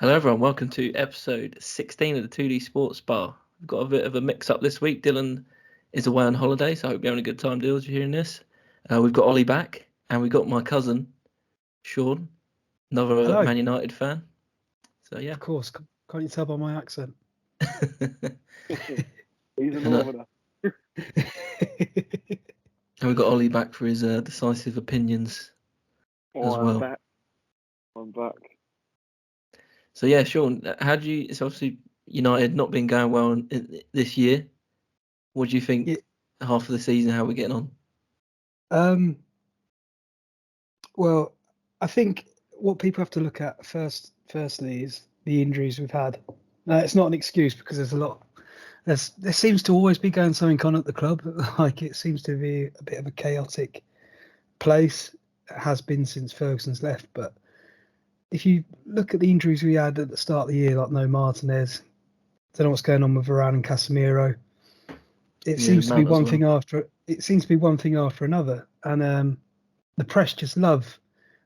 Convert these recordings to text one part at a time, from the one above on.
Hello everyone, welcome to episode 16 of the 2D Sportsbar. We've got a bit of a mix-up this week. Dylan is away on holiday, so I hope you're having a good time, Dylan, if you're hearing this. We've got Ollie back, and we've got my cousin, Sean, another Hello. Man United fan. So yeah. Of course, can't you tell by my accent? He's a northerner. And we've got Ollie back for his decisive opinions as well. I'm back. So yeah, Sean, it's obviously United not been going well this year. What do you think half of the season, how we're getting on? Well, I think what people have to look at firstly is the injuries we've had. Now, it's not an excuse because there's a lot. There seems to always be going something on at the club. Like it seems to be a bit of a chaotic place. It has been since Ferguson's left, but if you look at the injuries we had at the start of the year, like no Martinez, don't know what's going on with Varane and Casemiro. It seems to be one thing after. It seems to be one thing after another, and the press just love.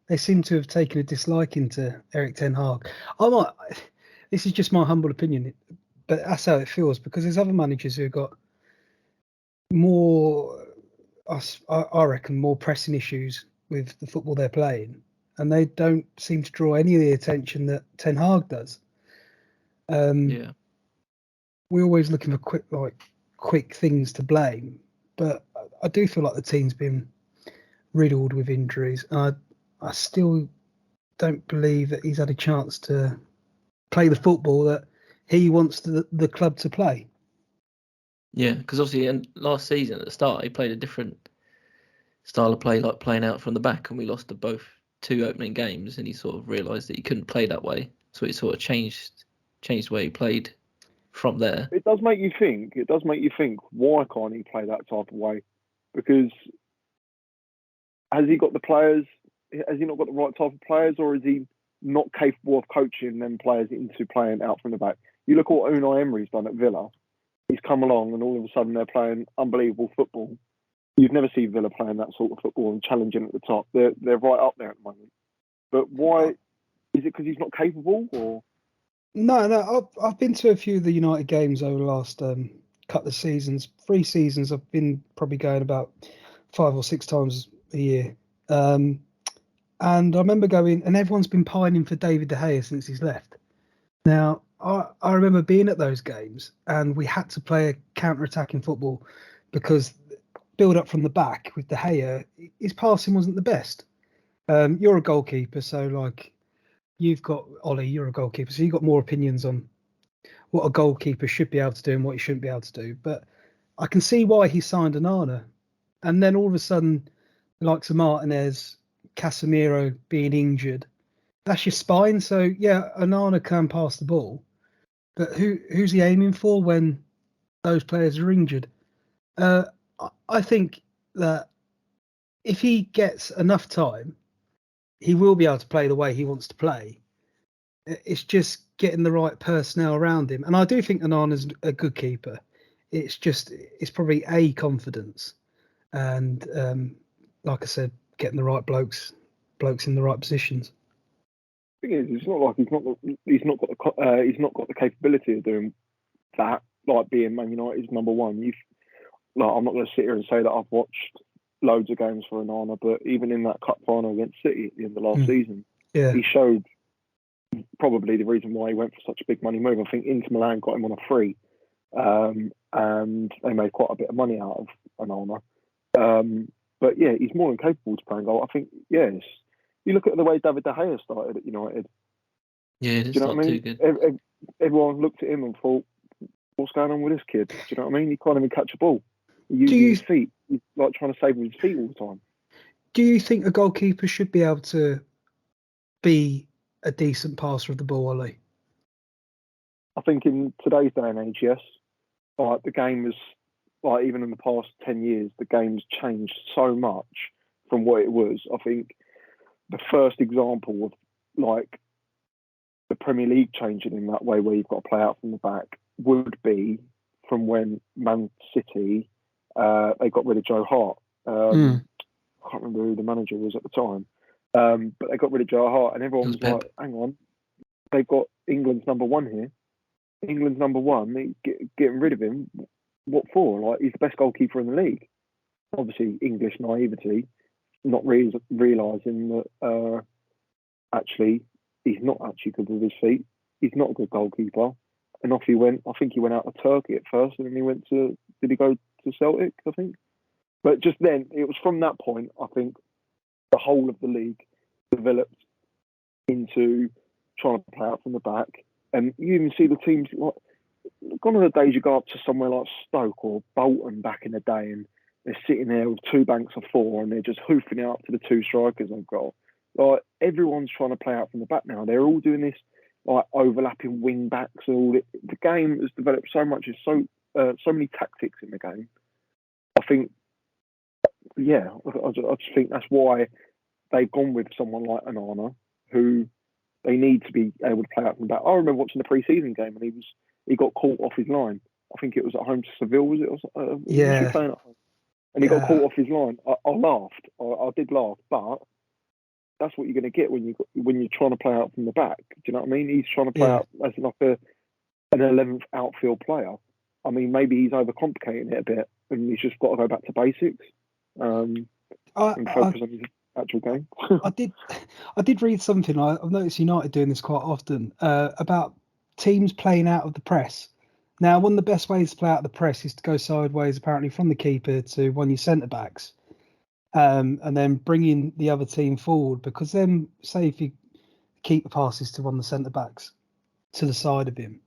They seem to have taken a disliking to Erik ten Hag. This is just my humble opinion, but that's how it feels because there's other managers who've got more, I reckon, more pressing issues with the football they're playing, and they don't seem to draw any of the attention that Ten Hag does. Yeah, we're always looking for quick things to blame, but I do feel like the team's been riddled with injuries. I still don't believe that he's had a chance to play the football that he wants the club to play. Yeah, because obviously last season at the start he played a different style of play, like playing out from the back, and we lost both two opening games, and he sort of realised that he couldn't play that way, so he sort of changed the way he played from there. It does make you think. Why can't he play that type of way? Because has he got the players? Has he not got the right type of players, or is he not capable of coaching them players into playing out from the back? You look at what Unai Emery's done at Villa. He's come along, and all of a sudden they're playing unbelievable football. You'd never see Villa playing that sort of football and challenging at the top. They're right up there at the moment. But why? Is it because he's not capable, or? No. I've been to a few of the United games over the last couple of seasons. 3 seasons. I've been probably going about 5 or 6 times a year. And I remember going, and everyone's been pining for David De Gea since he's left. Now, I remember being at those games, and we had to play a counter-attacking football because build up from the back with De Gea, his passing wasn't the best. You're a goalkeeper, so like you've got Ollie, you're a goalkeeper, so you've got more opinions on what a goalkeeper should be able to do and what he shouldn't be able to do. But I can see why he signed Onana, and then all of a sudden, the likes of Martinez, Casemiro being injured, that's your spine. So yeah, Onana can pass the ball, but who's he aiming for when those players are injured? I think that if he gets enough time, he will be able to play the way he wants to play. It's just getting the right personnel around him. And I do think Onana's a good keeper. It's probably a confidence. And like I said, getting the right blokes in the right positions. The thing is, it's not like he's not got the capability of doing that, like being Man United's number one. I'm not going to sit here and say that I've watched loads of games for Onana, but even in that cup final against City at the end of last season, he showed probably the reason why he went for such a big money move. I think Inter Milan got him on a free, and they made quite a bit of money out of Onana. But yeah, he's more than capable to play goal. I think, yes. You look at the way David De Gea started at United. Yeah, it is not too good. Everyone looked at him and thought, what's going on with this kid? Do you know what I mean? He can't even catch a ball. He uses his feet. He's like trying to save with his feet all the time. Do you think a goalkeeper should be able to be a decent passer of the ball, Ollie? I think in today's day and age, yes. Like the game is, like even in the past 10 years, the game's changed so much from what it was. I think the first example of like the Premier League changing in that way, where you've got to play out from the back, would be from when Man City they got rid of Joe Hart. I can't remember who the manager was at the time, but they got rid of Joe Hart, and everyone was like, "Hang on, they've got England's number one here. England's number one. Getting rid of him. What for? Like, he's the best goalkeeper in the league. Obviously, English naivety, not realising that actually he's not actually good with his feet. He's not a good goalkeeper. And off he went. I think he went out to Turkey at first, and then he went to. Did he go to Celtic? I think. But just then, it was from that point. I think the whole of the league developed into trying to play out from the back, and you even see the teams like gone are the days you go up to somewhere like Stoke or Bolton back in the day, and they're sitting there with two banks of four, and they're just hoofing it up to the two strikers they've got. Like, everyone's trying to play out from the back now. They're all doing this like overlapping wing backs and all. The game has developed so much. There's so many tactics in the game. I think, yeah, I just think that's why they've gone with someone like Onana, who they need to be able to play out from the back. I remember watching the pre-season game, and he got caught off his line. I think it was at home to Seville, was it? Yeah. Was he playing at home? And he got caught off his line. I laughed. I did laugh, but that's what you're going to get when you're trying to play out from the back. Do you know what I mean? He's trying to play out as like an 11th outfield player. I mean, maybe he's overcomplicating it a bit, and he's just got to go back to basics and focus on his actual game. I did read something. I've noticed United doing this quite often about teams playing out of the press. Now, one of the best ways to play out of the press is to go sideways, apparently, from the keeper to one of your centre backs. And then bringing the other team forward, because then, say if you keeper passes to one of the centre backs to the side of him,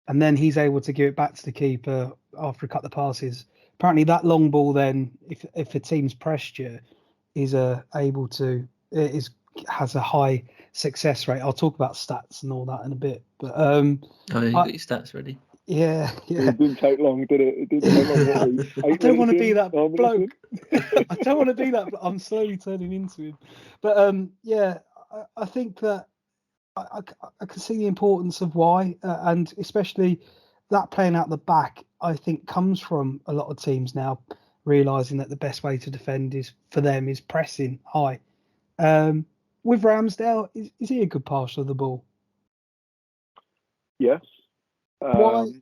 and then he's able to give it back to the keeper after a couple of passes. Apparently, that long ball then, if a team's pressed you, is has a high success rate. I'll talk about stats and all that in a bit, but you got your stats ready. Yeah. It didn't take long, did it? It didn't take long. I don't want to be that bloke. I don't want to be that. I'm slowly turning into him. But I think that I can see the importance of why, and especially that playing out the back. I think comes from a lot of teams now realising that the best way to defend is pressing high. With Ramsdale, is he a good passer of the ball? Yes. Why?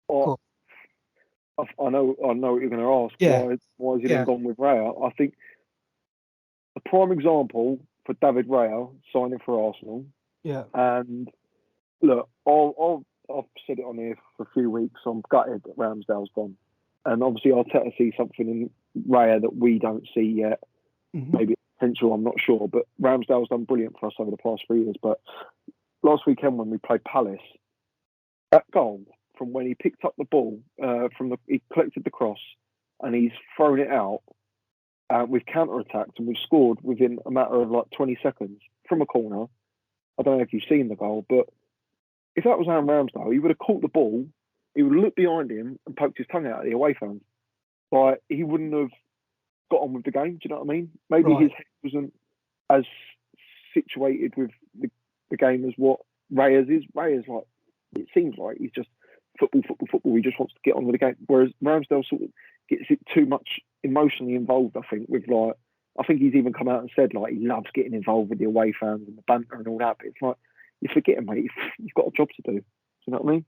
I know what you're going to ask. Yeah. Why has he then gone with Raya? I think the prime example for David Raya signing for Arsenal. Yeah. And look, I've said it on here for a few weeks. I'm gutted that Ramsdale's gone, and obviously Arteta sees something in Raya that we don't see yet. Mm-hmm. Maybe potential, I'm not sure. But Ramsdale's done brilliant for us over the past 3 years. But last weekend when we played Palace, that goal from when he picked up the ball he collected the cross and he's thrown it out. We've counter-attacked and we've scored within a matter of like 20 seconds from a corner. I don't know if you've seen the goal, but if that was Aaron Ramsdale, he would have caught the ball, he would have looked behind him and poked his tongue out at the away fans. Like, he wouldn't have got on with the game, do you know what I mean? Maybe his head wasn't as situated with the game as what Reyes is. Reyes, like, it seems like he's just football. He just wants to get on with the game. Whereas Ramsdale sort of gets it too much emotionally involved, I think, with like, I think he's even come out and said like he loves getting involved with the away fans and the banter and all that. But it's like, you're forgetting, mate, you've got a job to do. Do you know what I mean?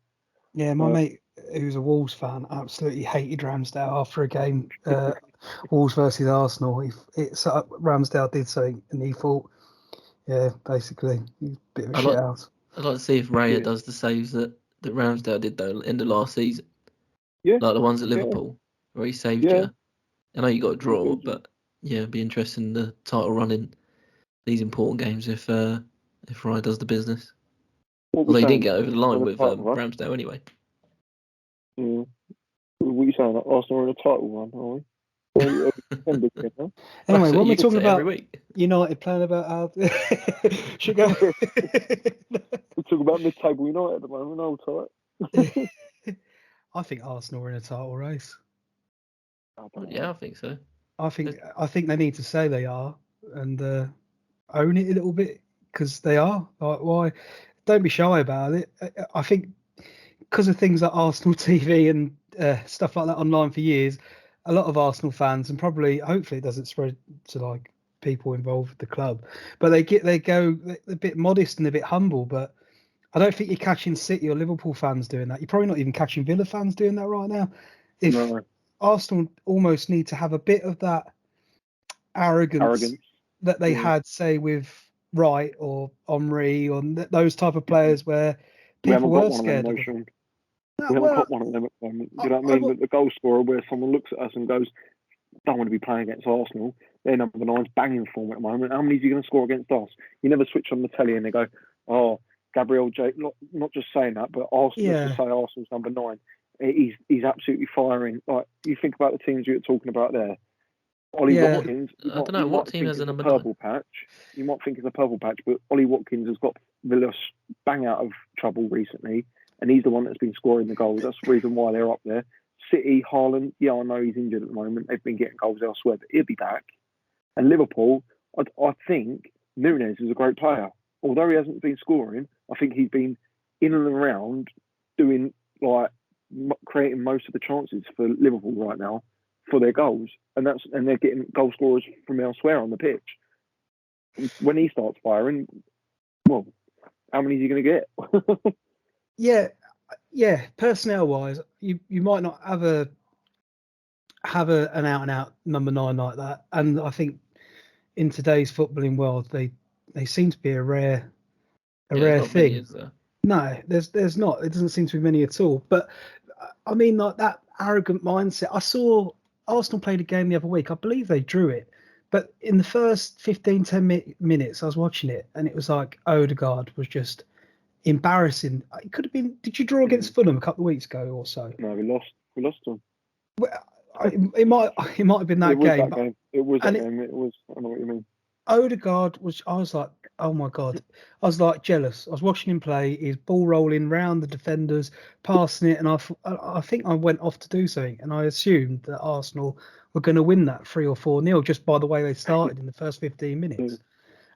Yeah, my mate, who's a Wolves fan, absolutely hated Ramsdale after a game, Wolves versus Arsenal. Ramsdale did something, and he thought, basically, he's a bit of a shit house. I'd like to see if Raya does the saves that Ramsdale did, though, in the last season. Yeah. Like the ones at Liverpool, where he saved you. I know you got a draw, but it'd be interesting in the title run in these important games if Raya does the business. Although he didn't get over the line with Ramsdale anyway. Yeah. What are you saying? Arsenal are in a title run, are we? Anyway, when we're talking about United playing about our should go. We're talking about mid-table United at the moment, old tight. I think Arsenal are in a title race. I think so. I think they need to say they are and own it a little bit, because they are. Like, why? Don't be shy about it. I think because of things like Arsenal TV and stuff like that online for years, a lot of Arsenal fans, and hopefully it doesn't spread to like people involved with the club, but they go a bit modest and a bit humble. But I don't think you're catching City or Liverpool fans doing that. You're probably not even catching Villa fans doing that right now. If No. Arsenal almost need to have a bit of that arrogance that they had, say, with Wright or Omri or those type of players where people were scared of them. We haven't got one of them at the moment. You know what I mean? The goal scorer where someone looks at us and goes, don't want to be playing against Arsenal. Their number 9's banging form at the moment. How many is he going to score against us? You never switch on the telly and they go, oh, Gabriel J. Not just saying that, but Arsenal, let's just say Arsenal's number 9. He's absolutely firing. Like, you think about the teams you were talking about there. Ollie Watkins. I don't know what team has a number 9. Purple patch. You might think it's a purple patch, but Ollie Watkins has got Villa bang out of trouble recently, and he's the one that's been scoring the goals. That's the reason why they're up there. City, Haaland, I know he's injured at the moment. They've been getting goals elsewhere, but he'll be back. And Liverpool, I think Núñez is a great player. Although he hasn't been scoring, I think he's been in and around doing, like, creating most of the chances for Liverpool right now for their goals. And they're getting goal scorers from elsewhere on the pitch. When he starts firing, well, how many is he going to get? Yeah. Personnel wise, you might not have an out and out number 9 like that. And I think in today's footballing world, they seem to be a rare thing. Many, no, there's not. It doesn't seem to be many at all. But I mean, like that arrogant mindset. I saw Arsenal played a game the other week. I believe they drew it. But in the first 10 minutes, I was watching it, and it was like Odegaard was just embarrassing. It could have been. Did you draw against Fulham a couple of weeks ago or so? No, we lost. We lost them. Well, it might have been that game. It was that game. It was. I know what you mean. Odegaard was. I was like, oh my god. I was like jealous. I was watching him play. His ball rolling round the defenders, passing it, and I think I went off to do something, and I assumed that Arsenal were going to win that 3 or 4-0 just by the way they started in the first 15 minutes.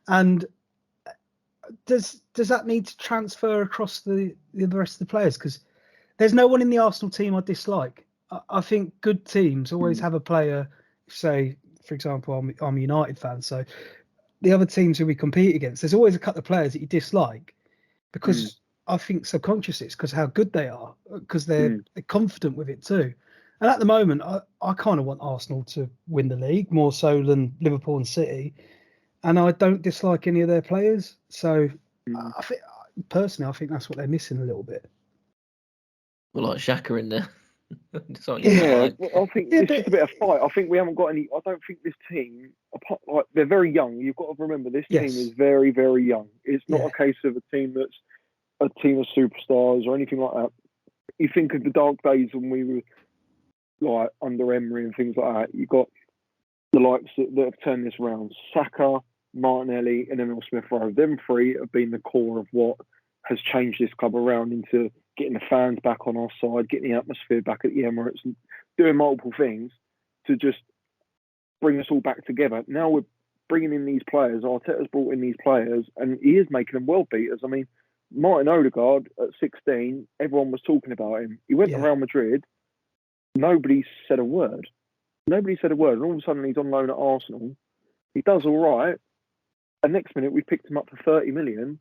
And does that need to transfer across the rest of the players? Because there's no one in the Arsenal team I dislike. I think good teams always have a player. Say, for example, I'm a United fan, so the other teams who we compete against, there's always a couple of players that you dislike because I think subconsciously it's because how good they are, because they're confident with it too. And at the moment, I kind of want Arsenal to win the league more so than Liverpool and City, and I don't dislike any of their players. So I think personally, I think that's what they're missing a little bit. Well, like Xhaka in there. I think it's just a bit of fight. I think we haven't got any. I don't think this team, like they're very young. You've got to remember this team is very, very young. It's not a case of a team that's a team of superstars or anything like that. You think of the dark days when we were like under Emery and things like that. You've got the likes that have turned this around: Saka, Martinelli, and Emil Smith-Rowe. Them three have been the core of what has changed this club around into getting the fans back on our side, getting the atmosphere back at the Emirates, and doing multiple things to just bring us all back together. Now we're bringing in these players. Arteta's brought in these players, and he is making them world beaters. I mean, Martin Odegaard at 16, everyone was talking about him. He went to Real Madrid. Nobody said a word. And all of a sudden, he's on loan at Arsenal. He does all right. And next minute, we picked him up for 30 million.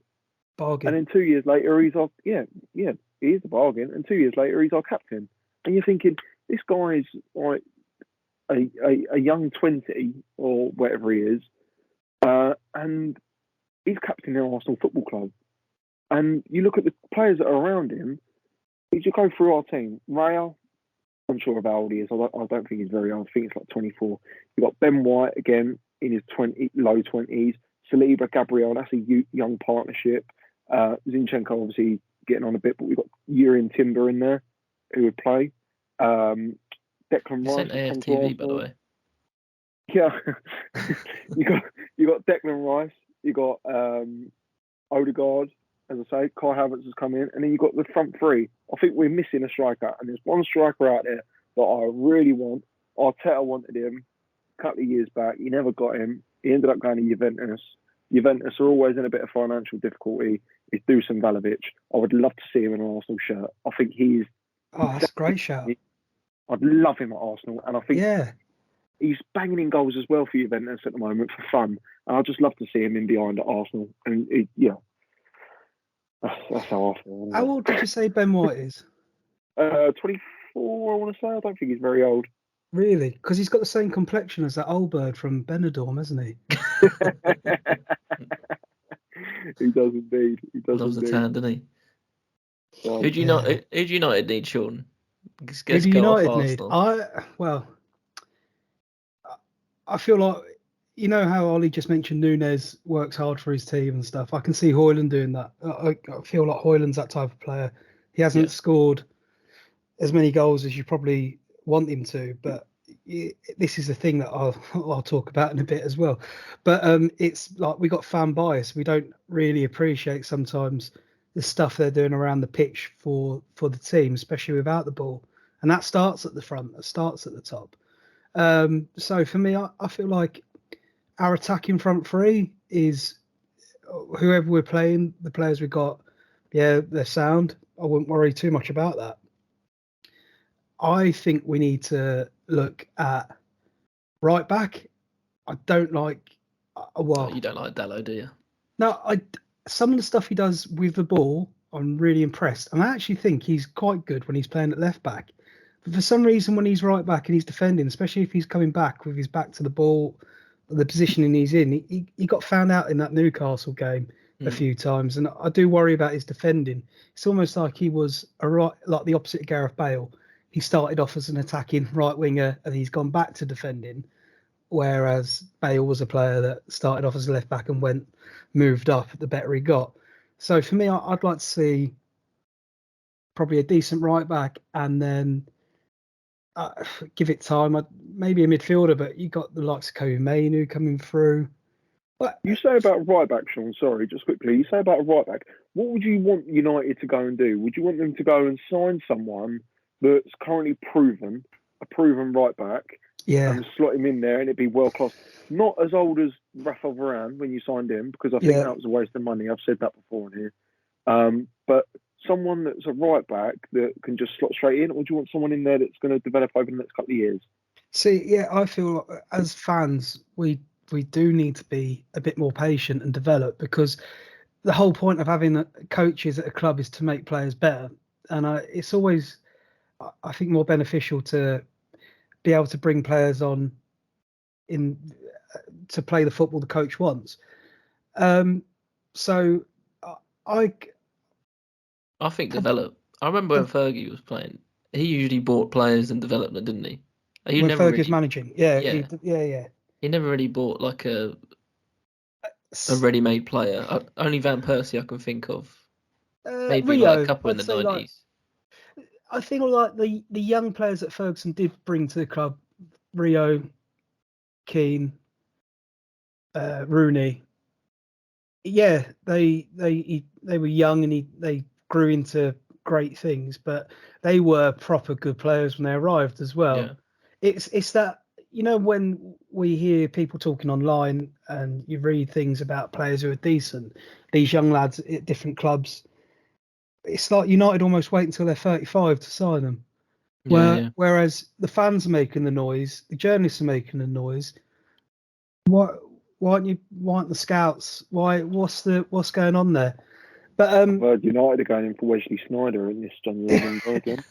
Bargain. And then 2 years later, he's our he is a bargain. And 2 years later, he's our captain. And you're thinking, this guy's like a young 20 or whatever he is, and he's captain of Arsenal Football Club. And you look at the players that are around him. You just go through our team. Raya, I'm sure of how old he is. I don't think he's very old. I think it's like 24. You've got Ben White again in his low 20s. Saliba, Gabriel, that's a young partnership. Zinchenko obviously getting on a bit, but we've got Yuri Timber in there who would play. Declan Rice. Sent AFTV, by the way. Yeah. you got Declan Rice, you got Odegaard, as I say, Kai Havertz has come in, and then you've got the front three. I think we're missing a striker, and there's one striker out there that I really want. Arteta wanted him a couple of years back. He never got him. He ended up going to Juventus. Juventus are always in a bit of financial difficulty. It's Dusan Vlahovic. I would love to see him in an Arsenal shirt. I think he's... Oh, that's a great shout. I'd love him at Arsenal, and I think he's banging in goals as well for Juventus at the moment for fun. And I'd just love to see him in behind at Arsenal. And That's how I feel. How old did you say Ben White is? 24, I want to say. I don't think he's very old. Really? Because he's got the same complexion as that old bird from Benidorm, hasn't he? He does indeed. He does Loves a indeed. tan, doesn't he? Who do United need, Sean? Who Let's do go United off need? Arsenal. I feel like, you know how Ollie just mentioned Nunes works hard for his team and stuff. I can see Højlund doing that. I feel like Højlund's that type of player. He hasn't scored as many goals as you probably want him to, but this is a thing that I'll talk about in a bit as well. But it's like we got fan bias. We don't really appreciate sometimes the stuff they're doing around the pitch for the team, especially without the ball. And that starts at the front. It starts at the top. So for me, I feel like our attacking front three is whoever we're playing, the players we got, they're sound. I wouldn't worry too much about that. I think we need to look at right back. I don't like. You don't like Dallo, do you? No, some of the stuff he does with the ball, I'm really impressed, and I actually think he's quite good when he's playing at left back. But for some reason, when he's right back and he's defending, especially if he's coming back with his back to the ball, the positioning he's in, he got found out in that Newcastle game a few times, and I do worry about his defending. It's almost like he was like the opposite of Gareth Bale. He started off as an attacking right winger and he's gone back to defending, whereas Bale was a player that started off as a left back and moved up the better he got. So for me, I'd like to see probably a decent right back and then give it time. Maybe a midfielder, but you got the likes of Kobe Mainu coming through. But you say about right back, Sean, sorry, just quickly, you say about a right back, what would you want United to go and do? Would you want them to go and sign someone that's currently a proven right back, and slot him in there and it'd be world class? Not as old as Rafael Varane when you signed him, because I think that was a waste of money. I've said that before in here. But someone that's a right back that can just slot straight in, or do you want someone in there that's going to develop over the next couple of years? See, I feel as fans, we do need to be a bit more patient and develop, because the whole point of having coaches at a club is to make players better. And it's always, I think, more beneficial to be able to bring players on to play the football the coach wants. So I think develop. I remember when Fergie was playing, he usually bought players and developed them, didn't he? When Fergie's managing, yeah. He never really bought like a ready-made player. Only Van Persie I can think of. Maybe Rio, like a couple in the 90s. I think like the young players that Ferguson did bring to the club, Rio, Keane, Rooney. Yeah, they were young and they grew into great things, but they were proper good players when they arrived as well. Yeah. It's that, when we hear people talking online and you read things about players who are decent, these young lads at different clubs, it's like United almost wait until they're 35 to sign them. Whereas the fans are making the noise, the journalists are making the noise. Why aren't the scouts? What's going on there? But I've heard United are going in for Wesley Sneijder in this January again.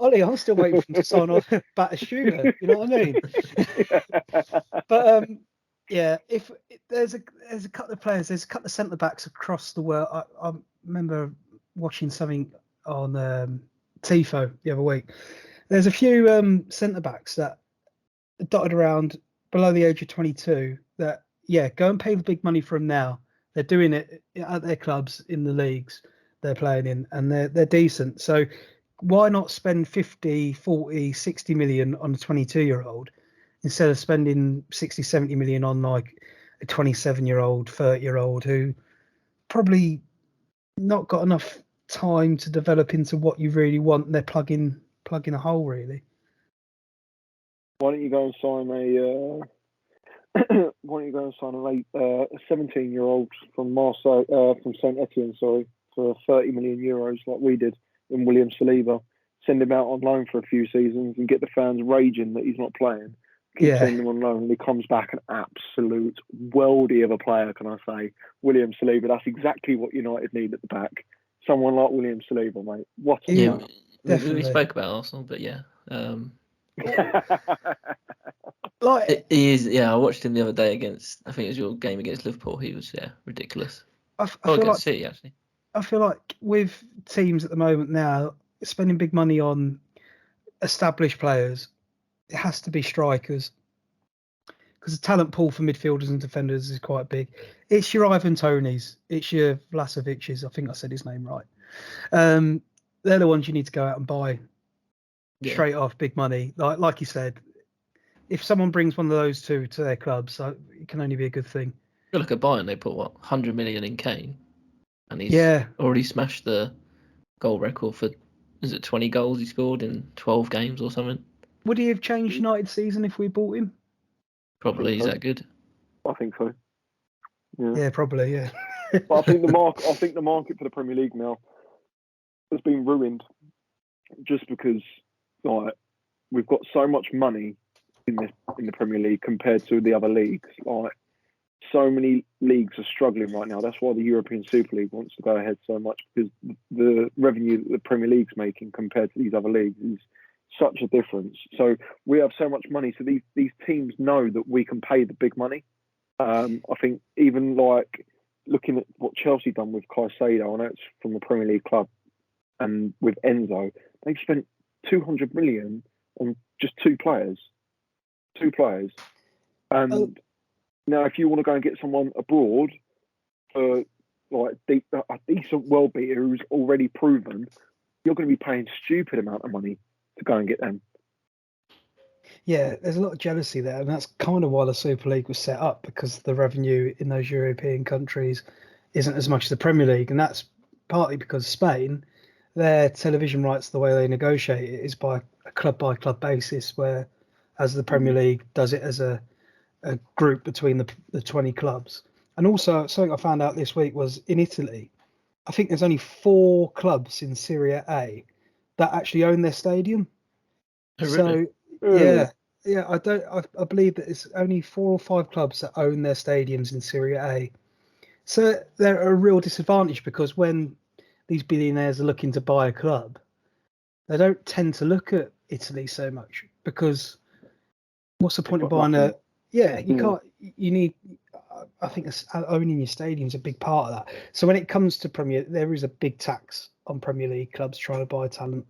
Ollie, I'm still waiting for him to sign on batter shooter. You know what I mean? But if there's a couple of players, there's a couple of centre backs across the world. I remember watching something on Tifo the other week. There's a few centre backs that are dotted around below the age of 22 that go and pay the big money for them now. They're doing it at their clubs in the leagues they're playing in, and they're decent. So why not spend 50, 40, 60 million on a 22-year-old instead of spending 60, 70 million on like a 27-year-old, 30-year-old who probably not got enough time to develop into what you really want, and they're plugging a hole, really. Why don't you go and sign a 17-year-old from Marseille, from Saint Etienne, for 30 million euros, like we did in William Saliba. Send him out on loan for a few seasons and get the fans raging that he's not playing. Send him on loan, and he comes back an absolute worldie of a player, can I say? William Saliba, that's exactly what United need at the back. someone like William Saliba, mate. What a Yeah, player. Definitely. we spoke about Arsenal, but yeah. Like, He is, yeah. I watched him the other day against, I think it was your game against Liverpool. He was, ridiculous. I Oh, feel like against City, actually. I feel like with teams at the moment now spending big money on established players, it has to be strikers because the talent pool for midfielders and defenders is quite big. It's your Ivan Tonys, it's your Vlasovic's. I think I said his name right. They're the ones you need to go out and buy straight off, big money. Like you said, if someone brings one of those two to their clubs, it can only be a good thing. You look at Bayern, they put 100 million in Kane, and he's already smashed the goal record for, is it 20 goals he scored in 12 games or something? Would he have changed United's season if we bought him? Probably. Is that good? I think so. Yeah, probably. Yeah. But I think the market for the Premier League now has been ruined just because like we've got so much money in the Premier League compared to the other leagues. Like so many leagues are struggling right now. That's why the European Super League wants to go ahead so much, because the revenue that the Premier League's making compared to these other leagues is such a difference. So we have so much money, so these teams know that we can pay the big money. I think even like looking at what Chelsea done with Caicedo, I know it's from the Premier League club, and with Enzo, they've spent 200 million on just two players. And now if you want to go and get someone abroad for like a decent world beater who's already proven, you're going to be paying stupid amount of money to go and get them. Yeah, there's a lot of jealousy there, and that's kind of why the Super League was set up, because the revenue in those European countries isn't as much as the Premier League, and that's partly because Spain, their television rights, the way they negotiate it is by club basis, where as the Premier League does it as a group between the 20 clubs. And also something I found out this week was in Italy, I think there's only 4 clubs in Serie A that actually own their stadium. Oh, really? So I believe that it's only 4 or 5 clubs that own their stadiums in Serie A. So they're a real disadvantage, because when these billionaires are looking to buy a club, they don't tend to look at Italy so much, because what's the point of buying you need, I think owning your stadium's a big part of that. So when it comes to Premier, there is a big tax on Premier League clubs trying to buy talent.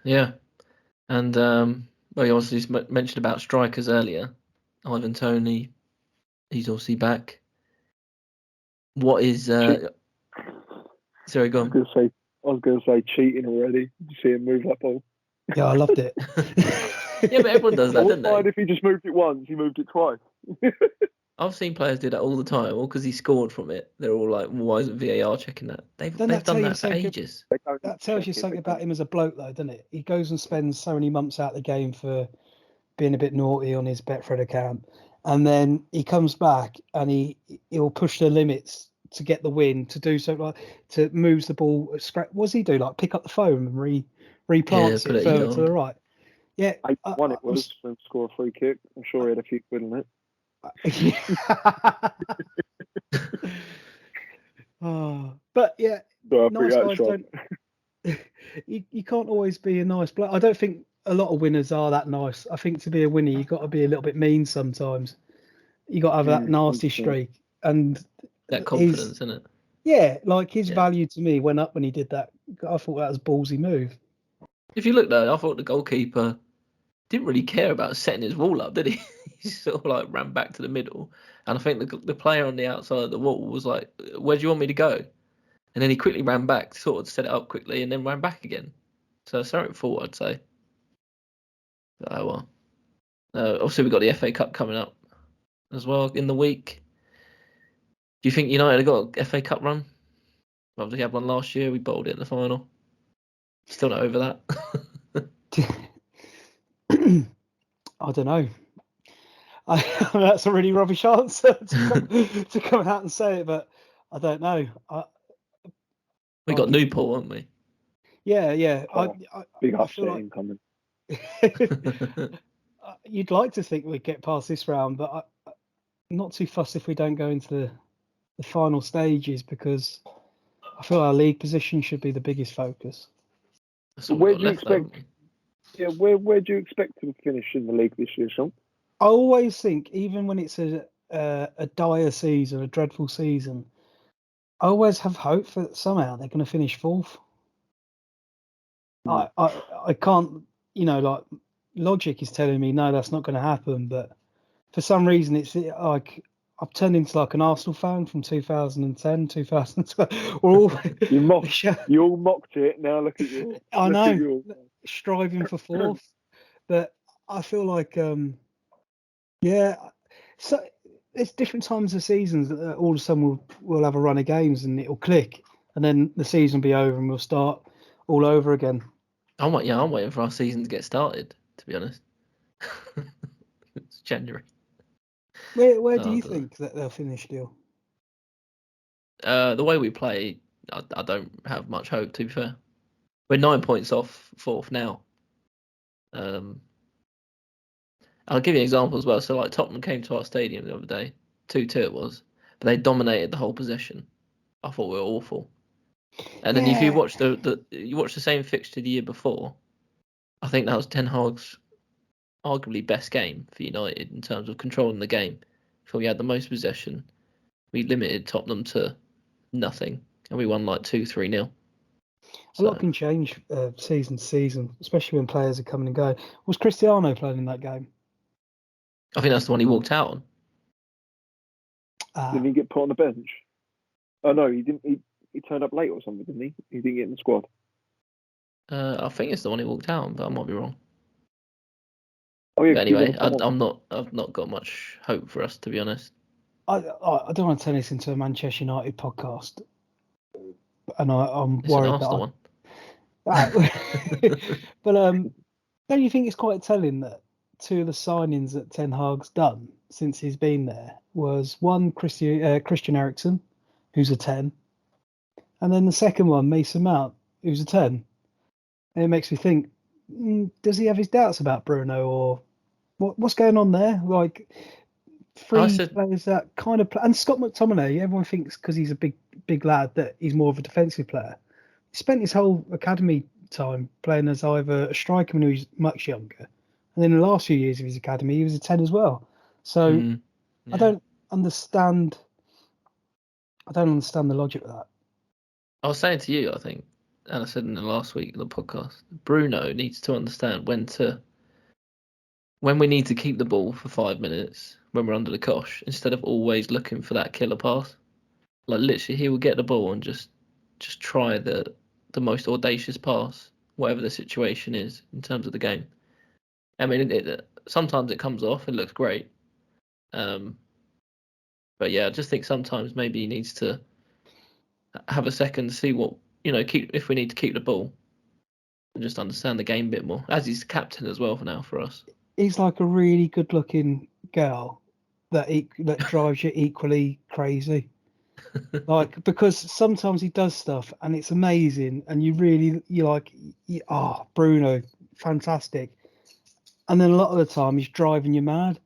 Yeah. And you obviously mentioned about strikers earlier. Ivan Toney, he's obviously back. What is sorry, go on. I was going to say cheating already. Did you see him move that ball? Yeah, I loved it. Yeah, but everyone does that, I don't wouldn't mind they? if he just moved it once, he moved it twice. I've seen players do that all the time, all because he scored from it. They're all like, well, why isn't VAR checking that? They've done that for ages. That tells you something about him as a bloke, though, doesn't it? He goes and spends so many months out of the game for being a bit naughty on his Betfred account, and then he comes back and he'll push the limits to get the win, to do so, like to moves the ball. What does he do? Like pick up the phone and replants it further to the right. Yeah, it was and score a free kick. I'm sure he had a few quid in it. But yeah, So nice guys don't. You can't always be a nice bloke. I don't think a lot of winners are that nice. I think to be a winner, you've got to be a little bit mean sometimes. You got to have that nasty streak, and that confidence, isn't it? Yeah, like his value to me went up when he did that. I thought that was a ballsy move. If you look though, I thought the goalkeeper didn't really care about setting his wall up, did he? He sort of like ran back to the middle, and I think the player on the outside of the wall was like, "Where do you want me to go?" And then he quickly ran back, sort of set it up quickly, and then ran back again. So something forward, I'd say. Oh well. Obviously, we've got the FA Cup coming up as well in the week. Do you think United have got a FA Cup run? Well, we had one last year. We bottled it in the final. Still not over that. I don't know. That's a really rubbish answer to come out and say it, but I don't know. We got Newport, haven't we? Yeah. Big upset incoming. You'd like to think we'd get past this round, but I'm not too fussed if we don't go into the final stages, because I feel our league position should be the biggest focus. That's all Where we've do you got left, though, expect? haven't Yeah, where do you expect to finish in the league this year, Sean? I always think, even when it's a dire season, a dreadful season, I always have hope that somehow they're going to finish fourth. I can't, like, logic is telling me no, that's not going to happen, but for some reason it's like I've turned into like an Arsenal fan from 2010, 2012. We're all You all mocked it. Now look at you. I know, striving for fourth, but I feel like so it's different times of seasons that all of a sudden we'll have a run of games and it'll click, and then the season will be over and we'll start all over again. I'm waiting for our season to get started, to be honest. It's January. Where do you think that they'll finish, Deal? The way we play, I don't have much hope, to be fair. We're 9 points off fourth now. I'll give you an example as well. So, like, Tottenham came to our stadium the other day, 2-2 it was, but they dominated the whole possession. I thought we were awful. And then if you watch the same fixture the year before, I think that was Ten Hag's arguably best game for United in terms of controlling the game. I thought we had the most possession. We limited Tottenham to nothing, and we won like 2-3-0. A lot can change season to season, especially when players are coming and going. Was Cristiano playing in that game? I think that's the one he walked out on. Didn't he get put on the bench? Oh no, he didn't. He turned up late or something, didn't he? He didn't get in the squad. I think it's the one he walked out on, but I might be wrong. Oh yeah. But anyway, I've not got much hope for us, to be honest. I don't want to turn this into a Manchester United podcast, and I'm It's worried an Arsenal one. But don't you think it's quite telling that two of the signings that Ten Hag's done since he's been there was one Christian Eriksen, who's a 10, and then the second one Mason Mount, who's a 10. And it makes me think, does he have his doubts about Bruno, or what's going on there? Like, players that kind of play, and Scott McTominay, everyone thinks because he's a big lad that he's more of a defensive player. He spent his whole academy time playing as either a striker when he was much younger, and then the last few years of his academy he was a 10 as well. So yeah. I don't understand the logic of that. I was saying to you, I think, and I said in the last week of the podcast, Bruno needs to understand when we need to keep the ball for 5 minutes when we're under the cosh, instead of always looking for that killer pass. Like, literally, he will get the ball and just try the most audacious pass, whatever the situation is in terms of the game. I mean, sometimes it comes off, it looks great. But yeah, I just think sometimes maybe he needs to have a second, see what, if we need to keep the ball, and just understand the game a bit more, as he's captain as well for us. He's like a really good-looking girl that drives you equally crazy. Like, because sometimes he does stuff and it's amazing, and you're like, Bruno, fantastic. And then a lot of the time he's driving you mad.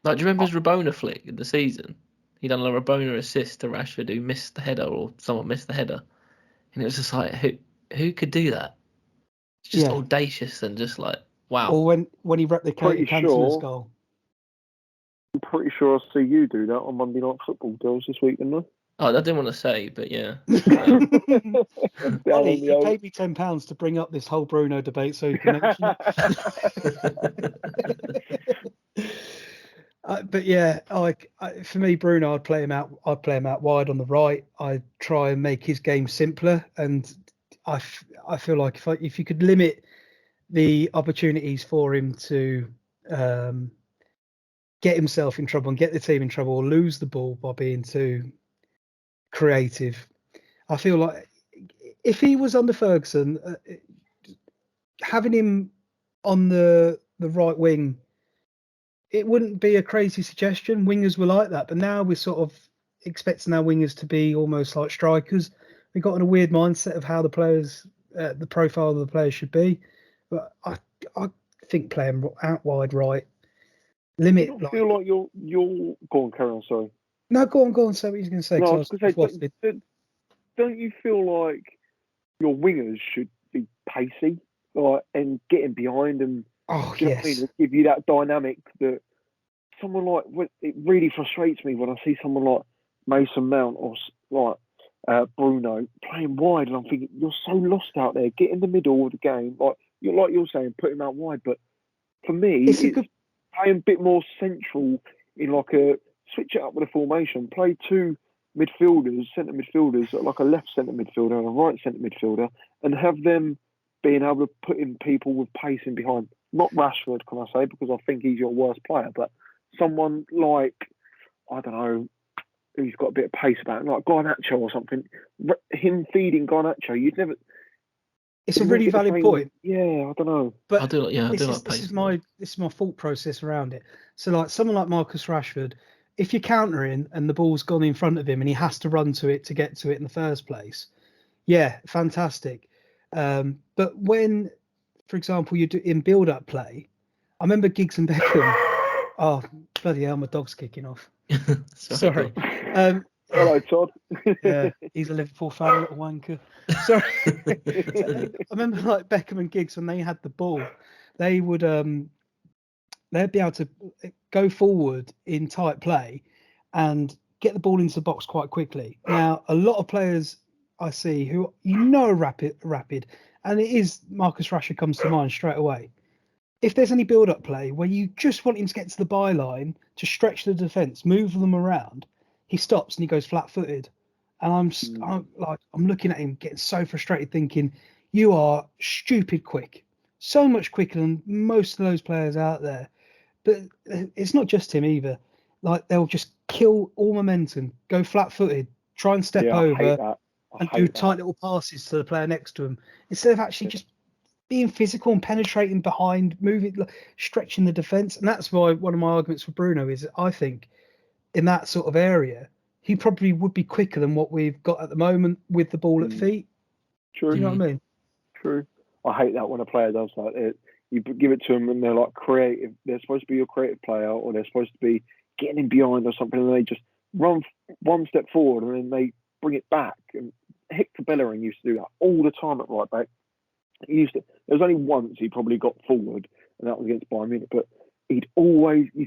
Like, do you remember his Rabona flick in the season? He done a Rabona assist to Rashford, who missed the header, or someone missed the header, and it was just like, who could do that? It's just audacious and just like, wow. Or when he replicated Cancella's goal. I'm pretty sure I'll see you do that on Monday Night Football deals this week, didn't I? Oh, I didn't want to say, but yeah. Ollie, he paid me £10 to bring up this whole Bruno debate so you can mention it. But yeah, for me, Bruno, I'd play him out wide on the right. I'd try and make his game simpler, and I feel like if you could limit the opportunities for him to get himself in trouble and get the team in trouble, or lose the ball by being too creative. I feel like if he was under Ferguson, having him on the right wing, it wouldn't be a crazy suggestion. Wingers were like that, but now we're sort of expecting our wingers to be almost like strikers. We've got in a weird mindset of how the players, the profile of the players should be. But I think playing out wide right, limit. I feel like you're go on, carry on, sorry. No, go on. Say what you're going to say. No, I 'Cause was I was going to waffling. say, don't you feel like your wingers should be pacey, like, and getting behind, and Oh, do you know what I yes. mean? Give you that dynamic that someone like. It really frustrates me when I see someone like Mason Mount or like Bruno playing wide, and I'm thinking you're so lost out there. Get in the middle of the game, like you're saying, put him out wide. But for me, It's a it's good. playing a bit more central in like a switch it up with a formation. Play two midfielders, centre midfielders, like a left centre midfielder and a right centre midfielder, and have them being able to put in people with pace in behind. Not Rashford, can I say, because I think he's your worst player, but someone like, I don't know, who's got a bit of pace about him, like Garnacho or something. Him feeding Garnacho, you'd never. It's a really valid point. Yeah, I don't know. But I do like this pace. is my thought process around it. So like someone like Marcus Rashford, if you're countering and the ball's gone in front of him and he has to run to it to get to it in the first place, yeah, fantastic. But when, for example, you do in build-up play, I remember Giggs and Beckham. Oh bloody hell, my dog's kicking off. Sorry. Hello, Todd. Yeah, he's a Liverpool fan, a little wanker. Sorry. I remember like Beckham and Giggs when they had the ball, they would they'd be able to go forward in tight play and get the ball into the box quite quickly. Now, a lot of players I see who are rapid, and it is Marcus Rashford comes to mind straight away. If there's any build-up play where you just want him to get to the byline to stretch the defence, move them around, he stops and he goes flat-footed. And I'm looking at him getting so frustrated, thinking, you are stupid quick, so much quicker than most of those players out there. But it's not just him either. Like they'll just kill all momentum, go flat-footed, try and step over and do tight little passes to the player next to him instead of actually just being physical and penetrating behind, moving, stretching the defence. And that's why one of my arguments for Bruno is I think in that sort of area, he probably would be quicker than what we've got at the moment with the ball at feet. True. Do you know what I mean? True. I hate that when a player does that. You give it to them and they're like creative. They're supposed to be your creative player, or they're supposed to be getting in behind or something, and they just run one step forward and then they bring it back. And Hector Bellerin used to do that all the time at right back. There was only once he probably got forward, and that was against Bayern Munich. But you'd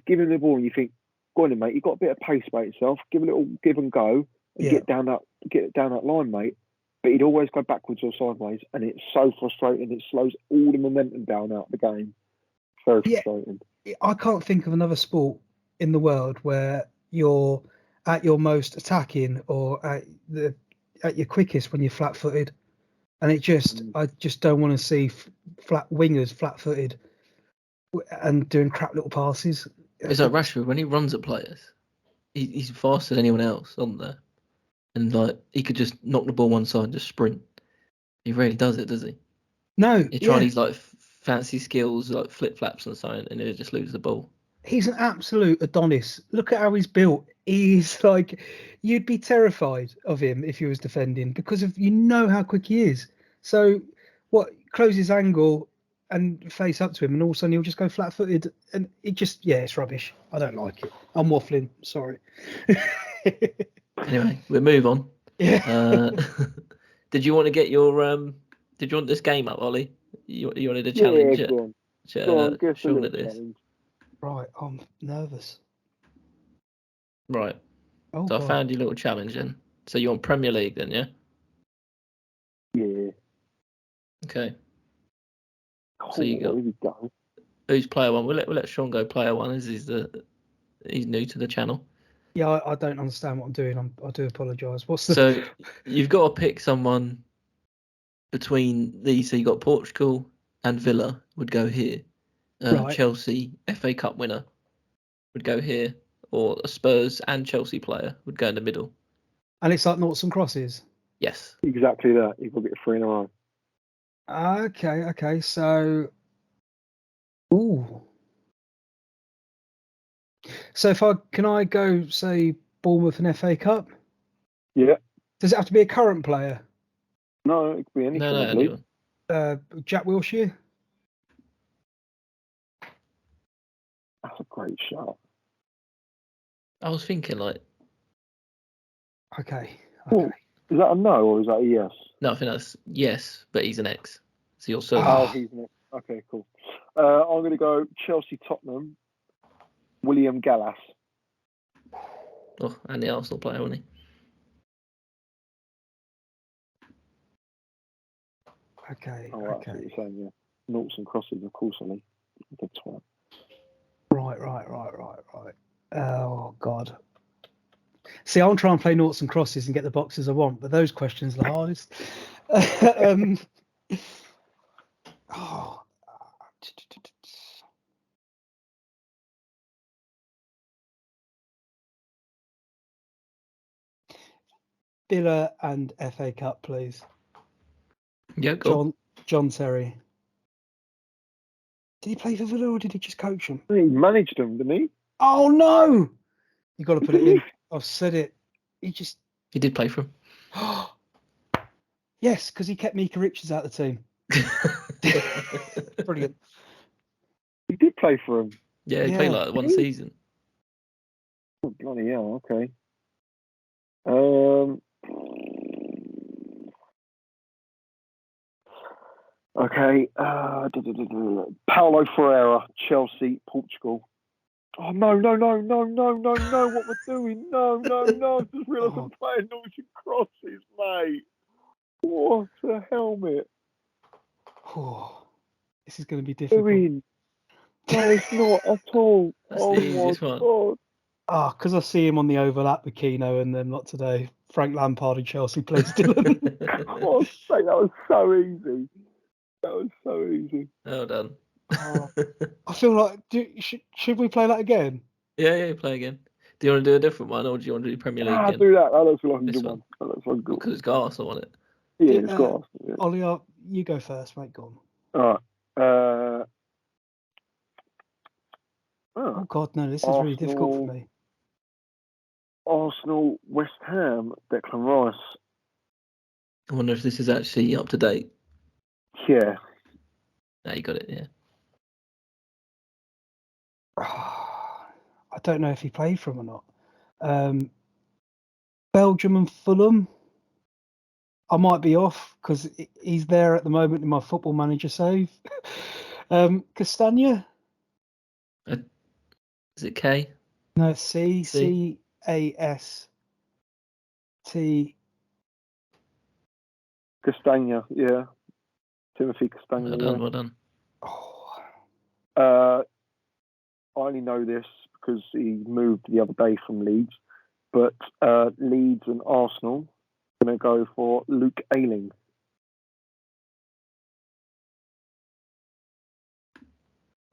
give him the ball, and you think, "Go on, then, mate. You've got a bit of pace about yourself. Give a little give and go, and get down that line, mate." But he'd always go backwards or sideways, and it's so frustrating. It slows all the momentum down out of the game. Very frustrating. I can't think of another sport in the world where you're at your most attacking or at your quickest when you're flat-footed. And I just don't want to see wingers flat-footed and doing crap little passes. It's like Rashford when he runs at players, he's faster than anyone else on there, and like he could just knock the ball one side and just sprint. He rarely does it, does he? No, He tries these like fancy skills like flip flaps and something, and he'll just lose the ball. He's an absolute Adonis. Look at how he's built. He's like, you'd be terrified of him if he was defending because of how quick he is. So close his angle and face up to him, and all of a sudden he'll just go flat-footed, and it's rubbish. I don't like it. I'm waffling. Sorry. Anyway, we'll move on. Yeah. Did you want to get your Did you want this game up, Ollie? You wanted a challenge? Yeah, go on. Give us a little challenge. Right, I'm nervous. Right. Oh, so God. I found your little challenge then. So you're on Premier League then, yeah? Yeah. Okay. Cool. So you got who's player one? We'll let Sean go player one as he's new to the channel. Yeah, I don't understand what I'm doing. I do apologise. So you've got to pick someone between these. So you got Portugal and Villa would go here. Right. Chelsea FA Cup winner would go here, or a Spurs and Chelsea player would go in the middle. And it's like noughts and crosses? Yes. Exactly that. You've got to get 3 in a row. Okay. So, ooh. So can I go say Bournemouth and FA Cup? Yeah. Does it have to be a current player? No, it could be anything. No, anyone. Jack Wilshere. That's a great shot. I was thinking like Okay. Cool. Is that a no or is that a yes? No, I think that's yes, but he's an ex. So you're certain. Oh, he's an ex. Okay, cool. I'm going to go Chelsea Tottenham, William Gallas. Oh, and the Arsenal player, wasn't he? Okay. Oh, that's what you're saying, yeah. Noughts and crosses, of course, Ollie. The twat. Right. Oh, God. See, I'll try and play noughts and crosses and get the boxes I want, but those questions are the hardest. Oh. Villa and FA Cup, please. Yeah, go. John Terry. Did he play for Villa or did he just coach them? He managed them, didn't he? Oh, no! You got to put it in. I've said it. He did play for him. Yes, because he kept Mika Richards out of the team. Brilliant. He did play for him. Yeah, he played like one season. Oh, bloody hell, okay. Okay. Paulo Ferreira, Chelsea, Portugal. Oh, no. What we're doing? No. I just realised I'm playing noughts and crosses, mate. What a helmet. Oh, this is going to be difficult. No, it's not at all. That's the easiest one. God. Because I see him on the overlap with Keno and then not today. Frank Lampard and Chelsea plays Dylan. God's sake, that was so easy. Well done. I feel like, should we play that again? Yeah, play again. Do you want to do a different one, or do you want to do Premier League again? Do that. That looks like a This good one. That looks like a good one. Because it's got Arsenal on it. Yeah, it's got Arsenal. Yeah. Ollie, you go first, mate. Go on. All right. Oh, God, no, this is really difficult for me. Arsenal, West Ham, Declan Rice. I wonder if this is actually up to date. Yeah. No, you got it, yeah. I don't know if he played for him or not. Belgium and Fulham. I might be off because he's there at the moment in my Football Manager save. Castagna. Is it K? No, it's C-A-S-T. Castagna, yeah. Timothy Castagna. Well done. Oh. I only know this because he moved the other day from Leeds, but Leeds and Arsenal are going to go for Luke Ayling.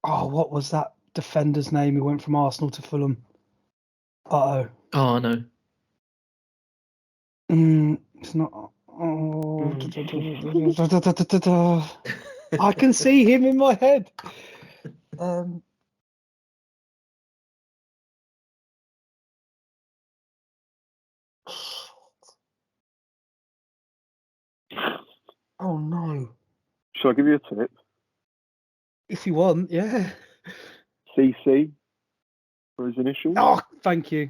Oh, what was that defender's name who went from Arsenal to Fulham? Oh, I know. It's not. I can see him in my head. Oh no. Shall I give you a tip? If you want, yeah. CC for his initials. Oh, thank you.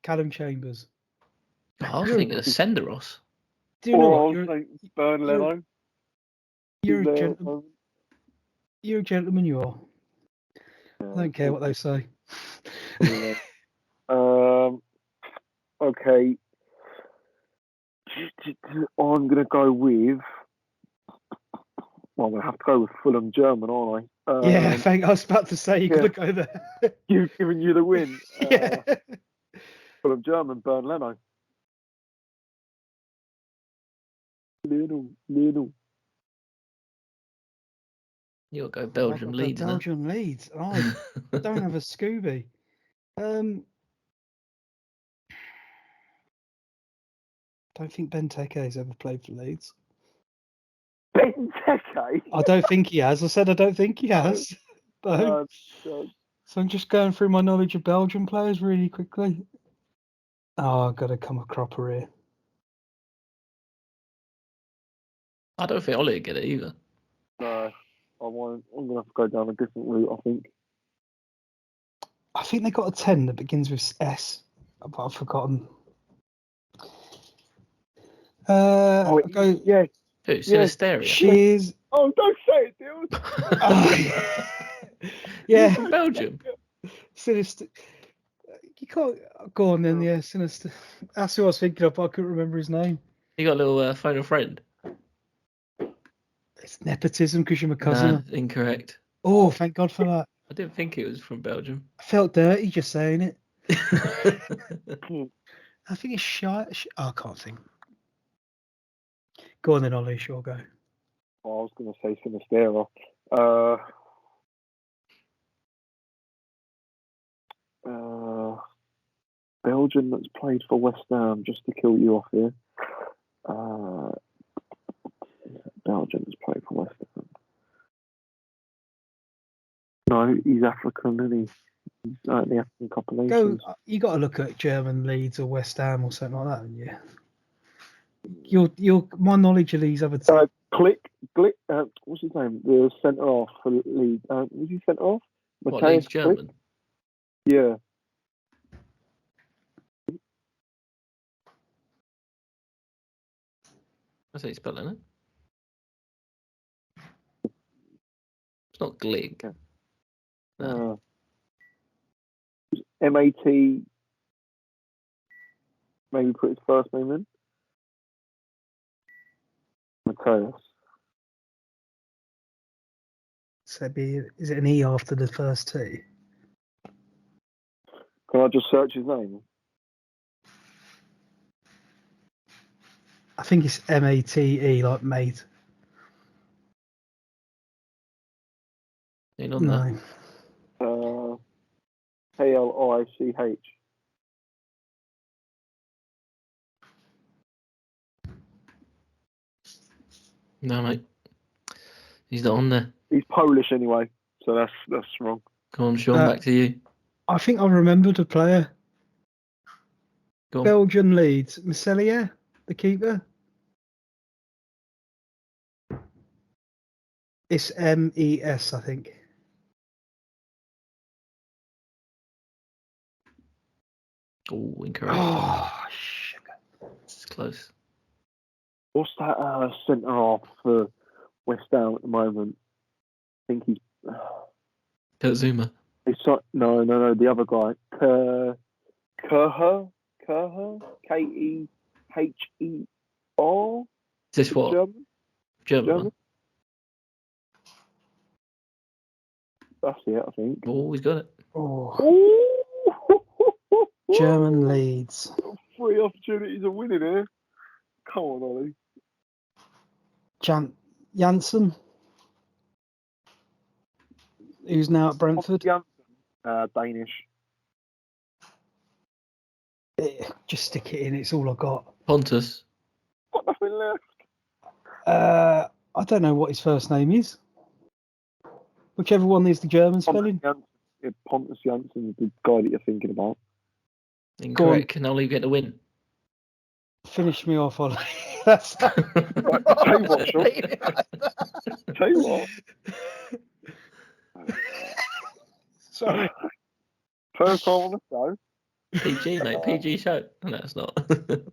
Callum Chambers. I was thinking of Senderos. Do you know what? Burn Leno. You're a gentleman. You're a gentleman, you are. I don't care what they say. Okay. I'm going to go with. Well, I'm going to have to go with Fulham German, aren't I? I was about to say, got to go there. You've given you the win. Yeah. Fulham German, Burn Leno. Little. You'll go Belgium Leeds. Belgium Leeds. I don't have a Scooby. Don't think Benteke's ever played for Leeds. Benteke? I don't think he has. I said I don't think he has. So I'm just going through my knowledge of Belgian players really quickly. Oh, I've got to come a cropper here. I don't think Ollie would get it either. No, I won't. I'm going to have to go down a different route, I think. I think they got a 10 that begins with S, but I've forgotten. Oh, I'll go. yeah. Who? Yeah. Sinisteria? She's. Oh, don't say it, dude. Yeah. From Belgium. Sinister. You can't go on then. Yeah, Sinister. That's who I was thinking of. But I couldn't remember his name. You got a little phone a friend. It's nepotism because you're my cousin. Nah, incorrect. Oh, thank God for that. I didn't think it was from Belgium. I felt dirty just saying it. I I think it's shy. Oh, I can't think. Go on then, Ollie. Sure, go. Oh, I was going to say Sinistera. Belgium that's played for West Ham, just to kill you off here. Belgium that's played for West Ham. No, he's African, isn't he? He's in the African Cup of Go. Nations. You got to look at German Leeds or West Ham or something like that, haven't you? My knowledge of these other. Glick. What's his name? The centre half for Leeds. Was he centre half? What, Leeds German? Yeah. That's how you spell it. It's not Glig. Yeah. No. M-A-T. Maybe put his first name in. Matthias. So is it an E after the first T? Can I just search his name? I think it's MATE, like mate. Ain't on that. No. K-L-I-C-H. No, mate. He's not on there. He's Polish anyway, so that's wrong. Go on, Sean, back to you. I think I remembered a player. Go on. Belgian Leeds. Meselier, the keeper. It's MES, I think. Oh, incorrect. Oh, sugar. It's close. What's that centre half for West Ham at the moment? I think he's. Kurt Zuma. No, the other guy. Kerher? K-E-H-E-R? Is this what? German one? That's it, I think. Oh, he's got it. Oh. German Leeds. 3 opportunities of winning here. Come on, Ollie. Janssen, who's now at Brentford. Danish. Just stick it in. It's all I got. Pontus. Got nothing left. I don't know what his first name is. Whichever one is the German spelling. Pontus Janssen is the guy that you're thinking about. Incorrect. Can Ollie get the win? Finish me off, Ollie. That's. Right, tell you what, Sean. Tell you what. Sorry. First time on the show. PG, mate. PG show. No, it's not.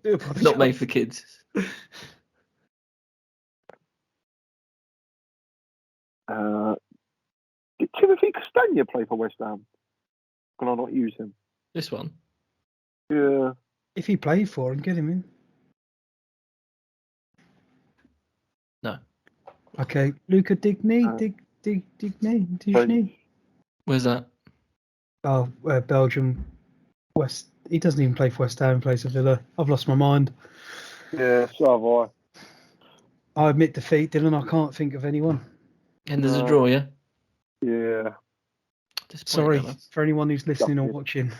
Do Not made for kids. Did Timothy Castagna play for West Ham? Can I not use him? This one? Yeah. If he played for him, get him in. No. Okay. Luca Digny? Digny? Where's that? Oh, Belgium. West. He doesn't even play for West Ham. He plays for Villa. I've lost my mind. Yeah, so have I admit defeat, Dylan. I can't think of anyone. And there's a draw, yeah? Yeah. Sorry for anyone who's listening or watching.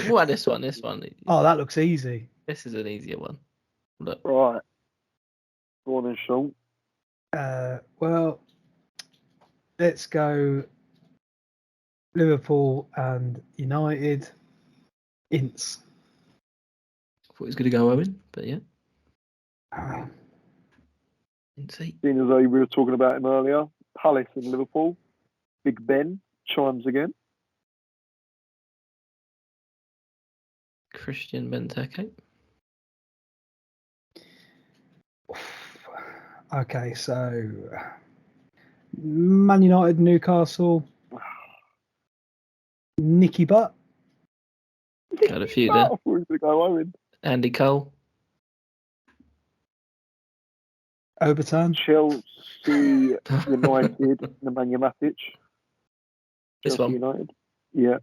Well, this one. Oh, that looks easy. This is an easier one. Look. Right. Go on then, Sean. Well, let's go Liverpool and United. Ince. I thought he was going to go Owen, but yeah. Uh, Ince. Seeing as though we were talking about him earlier, Palace and Liverpool. Big Ben chimes again. Christian Benteke. Okay, so Man United, Newcastle, Nicky Butt, Got a few there. I thought we were going to go Owen. Andy Cole. Obertan, Chelsea United, Nemanja Matic. This Chelsea one. United. Yeah.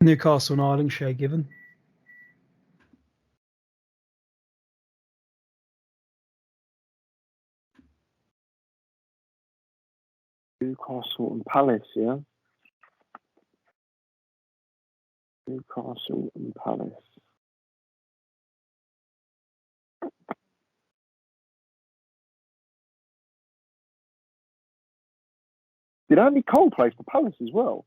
Newcastle and Ireland, Shay Given. Newcastle and Palace, yeah? Newcastle and Palace. Did Andy Cole play for Palace as well?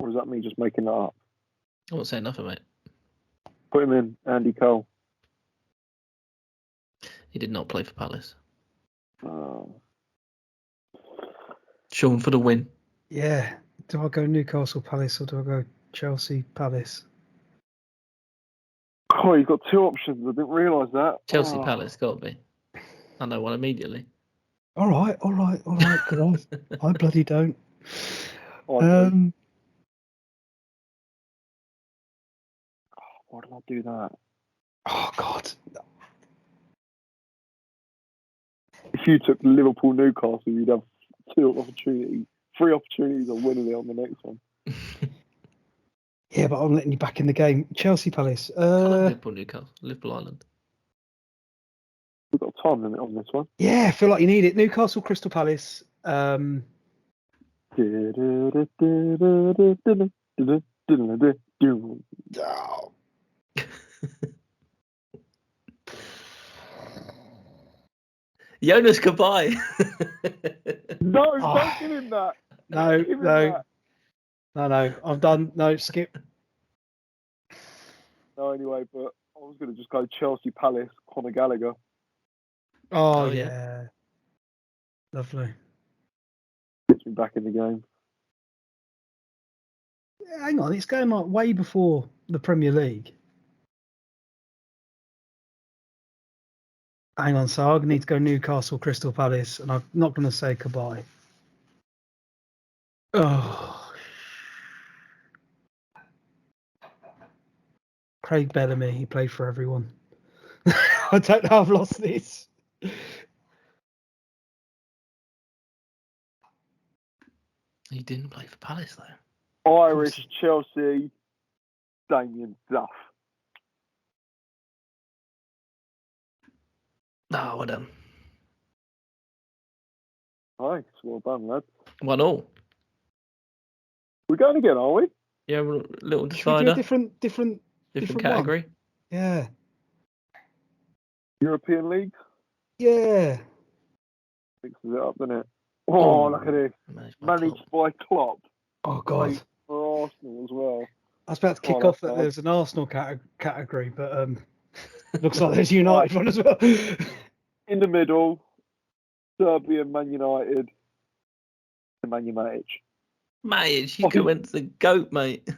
Or is that me just making that up? I won't say nothing, mate. Put him in, Andy Cole. He did not play for Palace. Oh. Sean for the win. Yeah. Do I go Newcastle Palace or do I go Chelsea Palace? Oh, you've got two options. I didn't realise that. Chelsea Palace, got to be. I know one immediately. All right, because I bloody don't. I don't. Why did I do that? Oh God. If you took Liverpool Newcastle, you'd have three opportunities of winning it on the next one. Yeah, but I'm letting you back in the game. Chelsea Palace. Liverpool Newcastle, Liverpool Island. We've got a time limit on this one. Yeah, I feel like you need it. Newcastle Crystal Palace. Oh. Jonas Kabay. No, don't give him that. No. I'm done. No, skip. No, anyway, but I was going to just go Chelsea Palace, Conor Gallagher. Oh yeah. Lovely. Gets me back in the game. Hang on, it's going like way before the Premier League. Hang on, so I need to go Newcastle Crystal Palace, and I'm not going to say goodbye. Oh. Craig Bellamy, he played for everyone. I don't know, I've lost this. He didn't play for Palace, though. Irish, Chelsea, Damien Duff. Oh, well done. Nice, well done, lads. 1-1. We're going again, are we? Yeah, a little Should we do a decider. different Category. one? Yeah. European League? Yeah. Mixes it up, doesn't it? Oh, look at this. Managed by Klopp. Oh, God. Great for Arsenal as well. I was about to kick off that there's an Arsenal category, but looks like there's a United one as well. In the middle, Serbian Man United, and Man United. Mate, you could went to the GOAT, mate.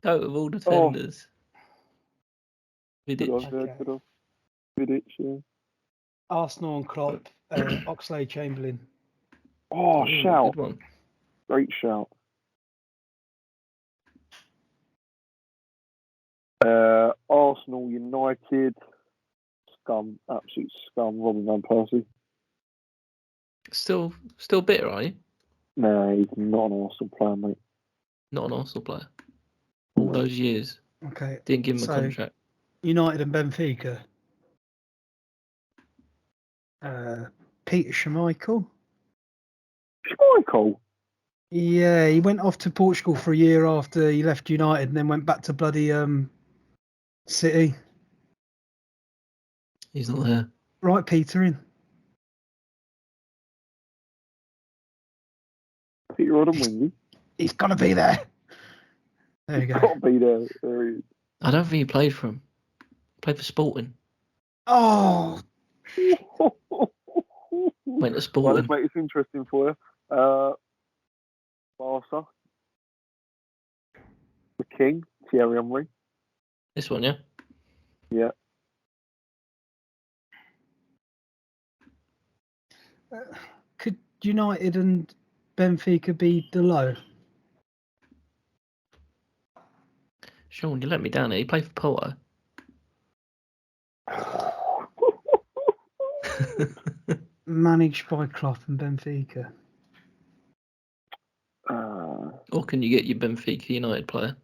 GOAT of all defenders. Vidic. Vidic, yeah. Arsenal and Klopp, Oxlade-Chamberlain. Oh, shout. Good one. Great shout. Arsenal United. Scum. Absolute scum. Robin Van Persie. Still bitter, are you? No, he's not an Arsenal player, mate. Not an Arsenal player. All those years. Okay. Didn't give him a contract. United and Benfica. Peter Schmeichel. Schmeichel? Yeah, he went off to Portugal for a year after he left United and then went back to bloody City. He's not there. Right, Peter in. Peter Rodden-Wingy. He's got to be there. There you go. Got to be there. There he is. I don't think he played for him. Played for Sporting. Oh. Went to Well, Sporting. let's make this interesting for you. Last Barca. The King, Thierry Henry. This one, yeah. Yeah. Could United and Benfica be the low? Sean, you let me down here. You play for Porto. Managed by Klopp and Benfica. Or can you get your Benfica United player?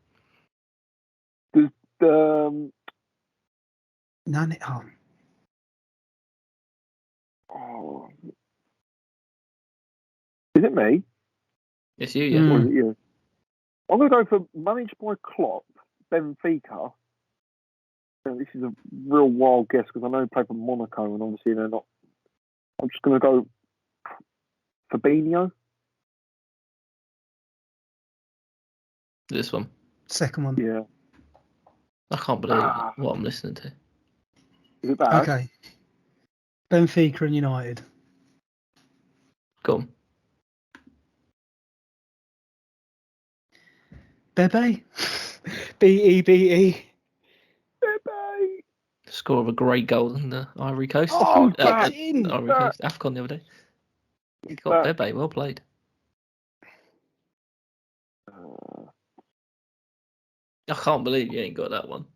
None. Oh. Is it me? It's you, yeah. Mm. Or is it you? I'm going to go for managed by Klopp, Benfica. And this is a real wild guess because I know they play for Monaco and obviously they're not. I'm just going to go Fabinho. This one. Second one. Yeah. I can't believe what I'm listening to. Is it bad? Okay. Benfica and United. Go on. Bebe? Bebe. Bebe. Score of a great goal in the Ivory Coast. Oh, back. in. Ivory Coast. AFCON the other day. He got Bebe. Well played. I can't believe you ain't got that one.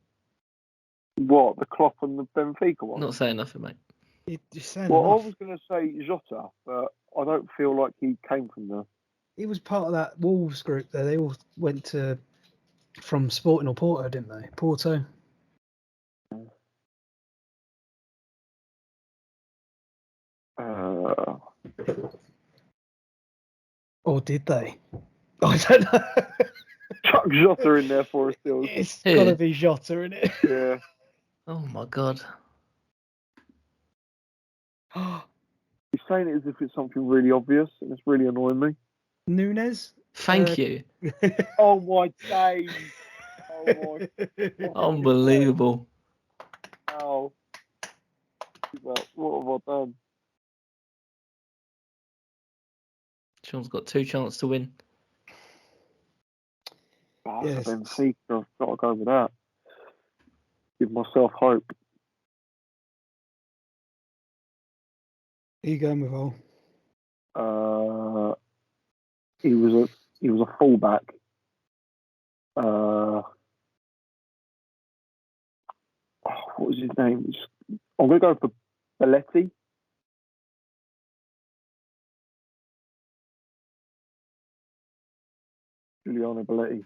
What, the Klopp and the Benfica one? Not saying nothing, mate. You're saying Well, enough. I was going to say Jota, but I don't feel like he came from there. He was part of that Wolves group there. They all went from Sporting or Porto, didn't they? Porto. Or did they? I don't know. Chuck Jota in there for us still. It's Who? got to be Jota, isn't it? Yeah. Oh my god. He's saying it as if it's something really obvious, and it's really annoying me. Nunes? Thank you. Oh my days! Oh my! Unbelievable. Wow. What have I done? Sean's got 2 chances to win. Yes. Benfica, I've got to go with that. Give myself hope. Who you going with, Ol? He was a fullback. What was his name? I'm going to go for Belletti. Giuliano Belletti.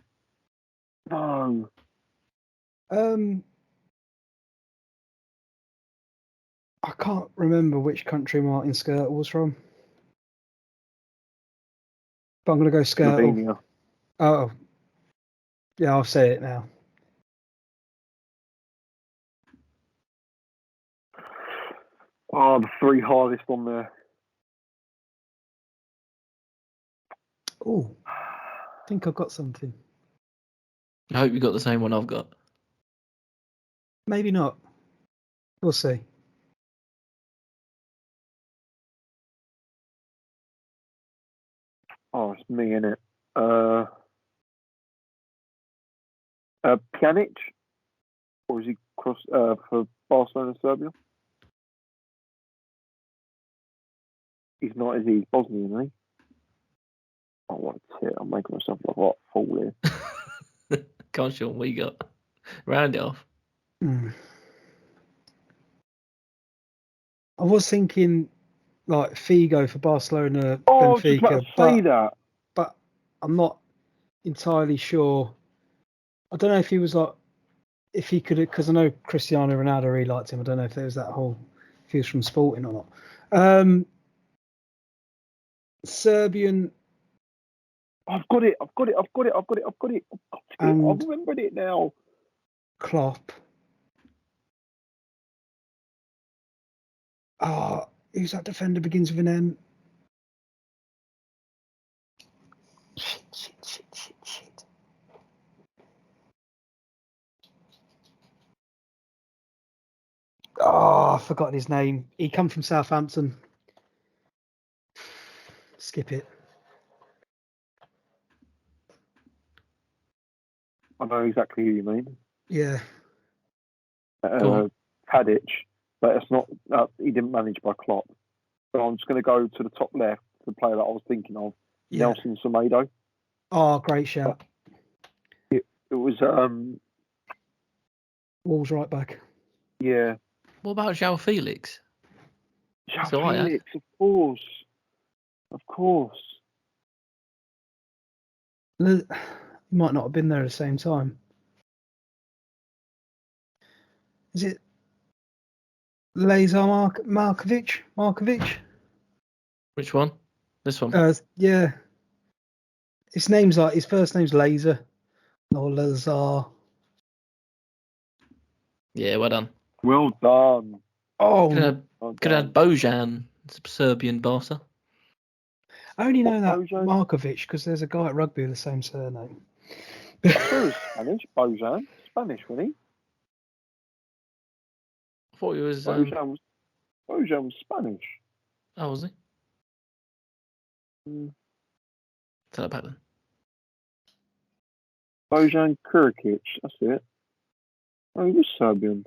No. I can't remember which country Martin Skirtle was from. But I'm going to go Skirtle. Slovenia. Oh. Yeah, I'll say it now. Oh, the 3 hardest on there. Oh, I think I've got something. I hope you got the same one I've got. Maybe not. We'll see. Oh, it's me, innit? Pjanic? Or is he for Barcelona and Serbia? He's not, is he? He's Bosnian, isn't he? Oh, what a tit. I'm making myself look like a fool here. Come on, Sean, what you got? Round it off. I was thinking like Figo for Barcelona, Oh, I was Benfica, just about to say that. But I'm not entirely sure. I don't know if he was like, if he could, because I know Cristiano Ronaldo really liked him. I don't know if there was that whole, if he was from Sporting or not. Serbian. I've got it. And I've remembered it now. Klopp. Who's that defender begins with an M? Shit. I forgot his name. He come from Southampton. Skip it. I know exactly who you mean. Yeah. Go Tadic, but it's not. He didn't manage by Klopp. So I'm just going to go to the top left, the player that I was thinking of, Yeah. Nelson Semedo. Oh, great shout. It was Wolves right back. yeah. What about João Felix? João So I had. Felix, of course. You might not have been there at the same time. Is it Glazer Markovic? Which one? This one. Yeah. His first name's Laser or Lazar. Yeah, well done. Well done. Oh, Could have had Bojan, Serbian Barca. I only know that Bojan? Markovic because there's a guy at rugby with the same surname. I thought it was Spanish. Bojan, Spanish, wasn't he? I thought he was. Bojan was Spanish. Oh, was he? Tell that back then. Bojan Kurikic, that's it. Oh, he was Serbian.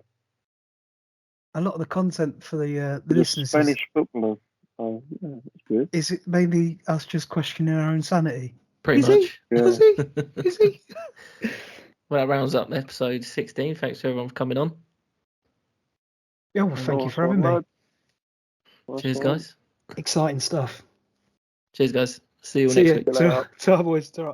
A lot of the content for the He was listeners Spanish footballer. Oh, yeah, that's good. is it maybe us just questioning our insanity? Pretty Is much. he? Was he? Is he? Well, that rounds up episode 16. Thanks to everyone for coming on. Yeah, well, thank you for having me. Cheers, guys. Exciting stuff. Cheers, guys. See you all next week. Ta-ra, boys. Ta-ra.